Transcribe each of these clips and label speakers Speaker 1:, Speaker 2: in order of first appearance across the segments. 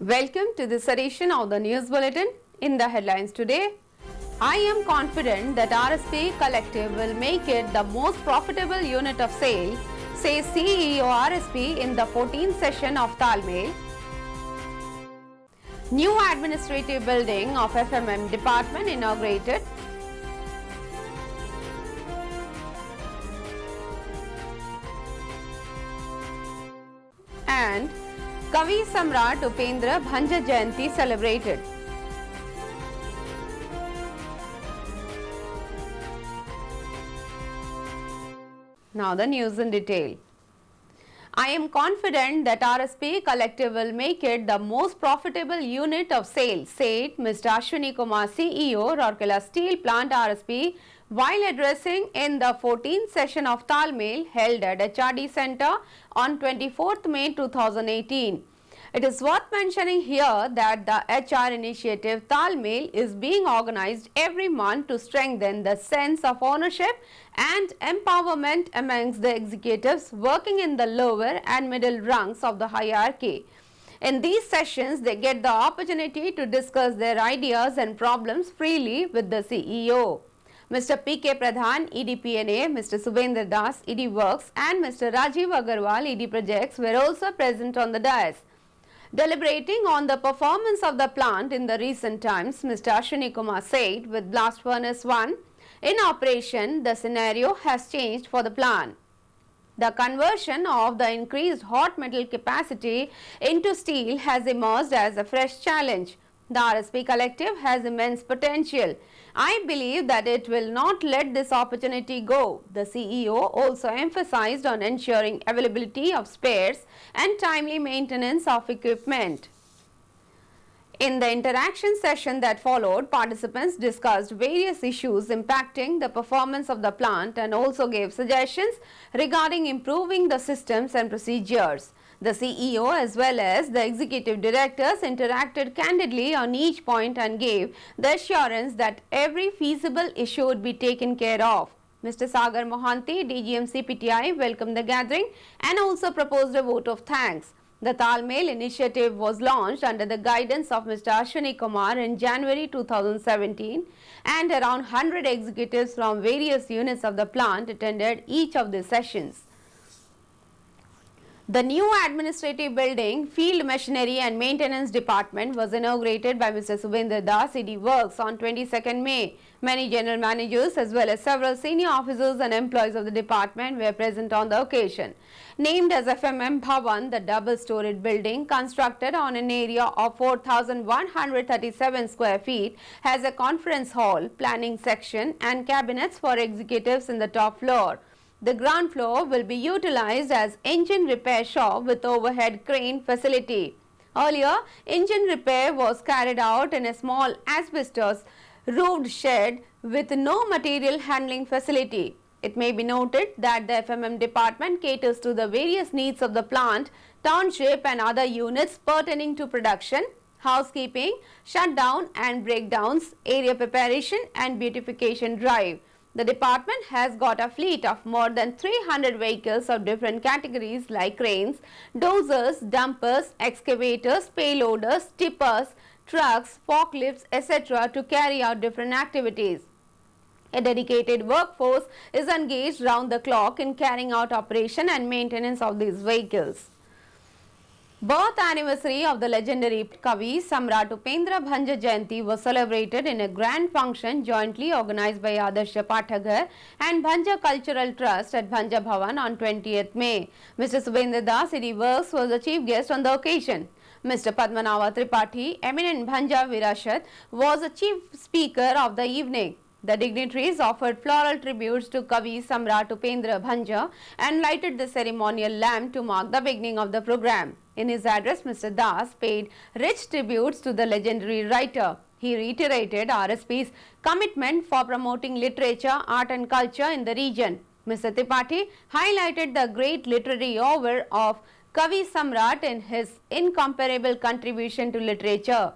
Speaker 1: Welcome to this edition of the News Bulletin. In the headlines today, I am confident that RSP Collective will make it the most profitable unit of sale, says CEO RSP in the 14th session of Talmel. New administrative building of FMM department inaugurated. And Kavi Samrat Upendra Bhanja Jayanti celebrated. Now the news in detail. I am confident that RSP Collective will make it the most profitable unit of sales, said Mr. Ashwini Kumar, CEO, Rourkela Steel Plant RSP, while addressing in the 14th session of Talmel held at HRD Center on 24th May 2018. It is worth mentioning here that the HR initiative Talmel is being organized every month to strengthen the sense of ownership and empowerment amongst the executives working in the lower and middle rungs of the hierarchy. In these sessions, they get the opportunity to discuss their ideas and problems freely with the CEO. Mr. P.K. Pradhan, EDPNA, Mr. Subendra Das, ED Works and Mr. Rajiv Agarwal, ED Projects were also present on the dais. Deliberating on the performance of the plant in the recent times, Mr. Ashwini Kumar said, with Blast Furnace 1 in operation, the scenario has changed for the plant. The conversion of the increased hot metal capacity into steel has emerged as a fresh challenge. The RSP Collective has immense potential. I believe that it will not let this opportunity go. The CEO also emphasized on ensuring availability of spares and timely maintenance of equipment. In the interaction session that followed, participants discussed various issues impacting the performance of the plant and also gave suggestions regarding improving the systems and procedures. The CEO as well as the executive directors interacted candidly on each point and gave the assurance that every feasible issue would be taken care of. Mr. Sagar Mohanty, DGM CPTI, welcomed the gathering and also proposed a vote of thanks. The Talmel initiative was launched under the guidance of Mr. Ashwini Kumar in January 2017 and around 100 executives from various units of the plant attended each of the sessions. The new administrative building, Field Machinery and Maintenance Department was inaugurated by Mr. Subendra Das, ED Works on 22nd May. Many general managers as well as several senior officers and employees of the department were present on the occasion. Named as FMM Bhavan, the double-storied building constructed on an area of 4,137 square feet has a conference hall, planning section and cabinets for executives in the top floor. The ground floor will be utilized as engine repair shop with overhead crane facility. Earlier, engine repair was carried out in a small asbestos roofed shed with no material handling facility. It may be noted that the FMM department caters to the various needs of the plant, township and other units pertaining to production, housekeeping, shutdown and breakdowns, area preparation and beautification drive. The department has got a fleet of more than 300 vehicles of different categories like cranes, dozers, dumpers, excavators, payloaders, tippers, trucks, forklifts, etc. to carry out different activities. A dedicated workforce is engaged round the clock in carrying out operation and maintenance of these vehicles. Birth anniversary of the legendary Kavi Samrat Upendra Bhanja Jayanti was celebrated in a grand function jointly organized by Adarsha Pathagar and Bhanja Cultural Trust at Bhanja Bhavan on 20th May. Mr. Subendra Das, ED Works, was the chief guest on the occasion. Mr. Padmanava Tripathi, eminent Bhanja Virashat, was the chief speaker of the evening. The dignitaries offered floral tributes to Kavi Samrat Upendra Bhanja and lighted the ceremonial lamp to mark the beginning of the program. In his address, Mr. Das paid rich tributes to the legendary writer. He reiterated RSP's commitment for promoting literature, art and culture in the region. Mr. Tripathi highlighted the great literary oeuvre of Kavi Samrat in his incomparable contribution to literature.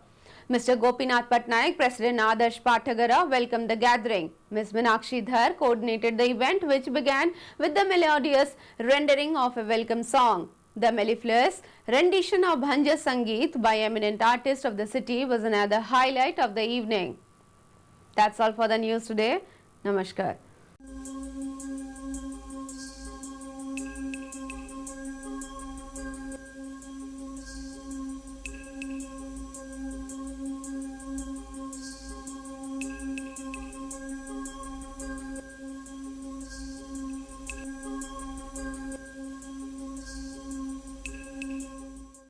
Speaker 1: Mr. Gopinath Patnaik, President Adarsh Pathagara, welcomed the gathering. Ms. Meenakshi Dhar coordinated the event, which began with the melodious rendering of a welcome song. The mellifluous rendition of Bhanja Sangeet by eminent artists of the city was another highlight of the evening. That's all for the news today. Namaskar.